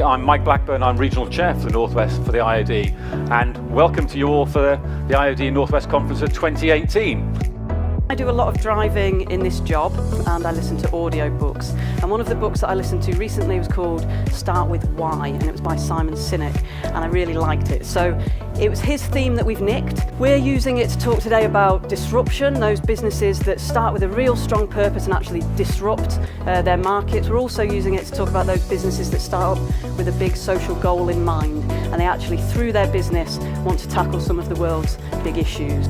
I'm Mike Blackburn, I'm Regional Chair for the Northwest for the IoD, and welcome to you all for the IoD Northwest Conference of 2018. I do a lot of driving in this job and I listen to audio books, and one of the books that I listened to recently was called Start With Why, and it was by Simon Sinek, and I really liked it. So it was his theme that we've nicked. We're using it to talk today about disruption, those businesses that start with a real strong purpose and actually disrupt their markets. We're also using it to talk about those businesses that start with a big social goal in mind, and they actually, through their business, want to tackle some of the world's big issues.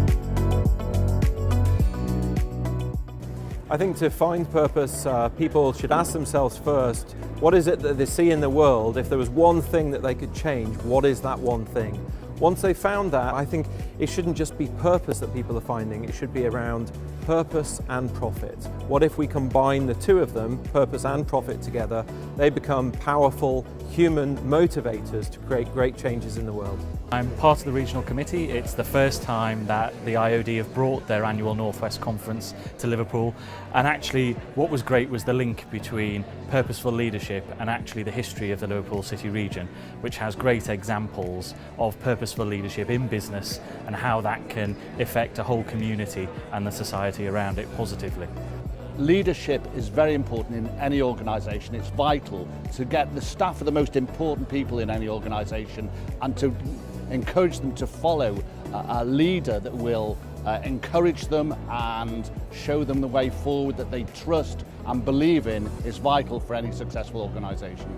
I think to find purpose, people should ask themselves first, what is it that they see in the world? If there was one thing that they could change, what is that one thing? Once they've found that, I think it shouldn't just be purpose that people are finding, it should be around purpose and profit. What if we combine the two of them, purpose and profit together, they become powerful human motivators to create great changes in the world. I'm part of the regional committee. It's the first time that the IoD have brought their annual Northwest Conference to Liverpool, and actually what was great was the link between purposeful leadership and actually the history of the Liverpool City region, which has great examples of purposeful leadership in business and how that can affect a whole community and the society around it positively. Leadership is very important in any organisation. It's vital to get the staff of the most important people in any organisation and to encourage them to follow a leader that will encourage them and show them the way forward that they trust and believe in is vital for any successful organisation.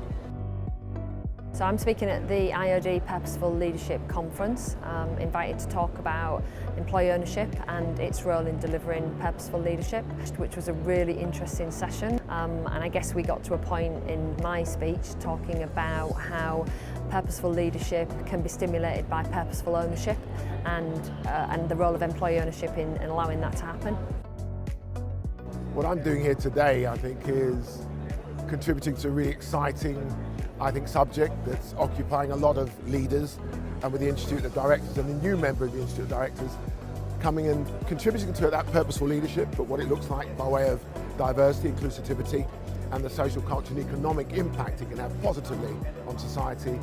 So I'm speaking at the IoD Purposeful Leadership Conference. I'm invited to talk about employee ownership and its role in delivering purposeful leadership, which was a really interesting session. And I guess we got to a point in my speech talking about how purposeful leadership can be stimulated by purposeful ownership and the role of employee ownership in allowing that to happen. What I'm doing here today, I think, is contributing to a really exciting subject that's occupying a lot of leaders, and with the Institute of Directors and the new member of the Institute of Directors coming and contributing to that purposeful leadership, but what it looks like by way of diversity, inclusivity, and the social, cultural and economic impact it can have positively on society.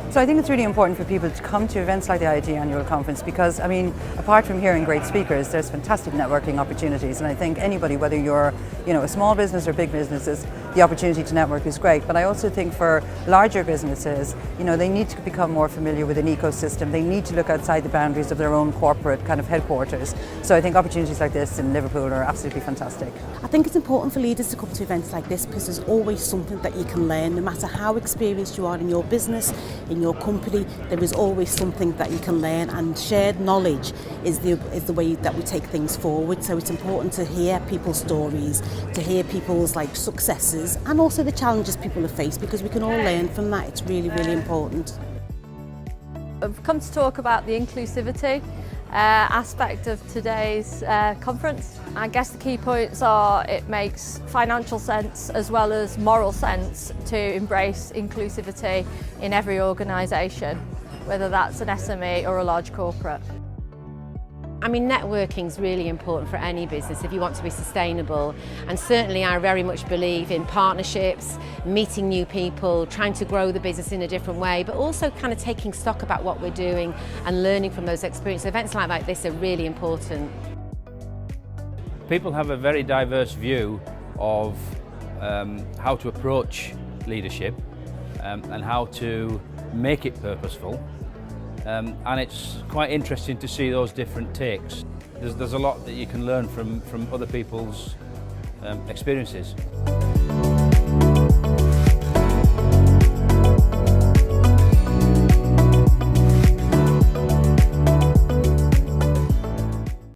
So I think it's really important for people to come to events like the IoD Annual Conference because, I mean, apart from hearing great speakers, there's fantastic networking opportunities, and I think anybody, whether you're a small business or big businesses, the opportunity to network is great. But I also think for larger businesses, they need to become more familiar with an ecosystem. They need to look outside the boundaries of their own corporate kind of headquarters. So I think opportunities like this in Liverpool are absolutely fantastic. I think it's important for leaders to come to events like this because there's always something that you can learn. No matter how experienced you are in your business, in your company, there is always something that you can learn, and shared knowledge is the way that we take things forward. So it's important to hear people's stories, to hear people's successes, and also the challenges people have faced, because we can all learn from that. It's really, really important. I've come to talk about the inclusivity aspect of today's conference. I guess the key points are it makes financial sense as well as moral sense to embrace inclusivity in every organisation, whether that's an SME or a large corporate. I mean, networking is really important for any business if you want to be sustainable, and certainly I very much believe in partnerships, meeting new people, trying to grow the business in a different way, but also kind of taking stock about what we're doing and learning from those experiences. Events like this are really important. People have a very diverse view of how to approach leadership and how to make it purposeful. And it's quite interesting to see those different takes. There's a lot that you can learn from other people's experiences.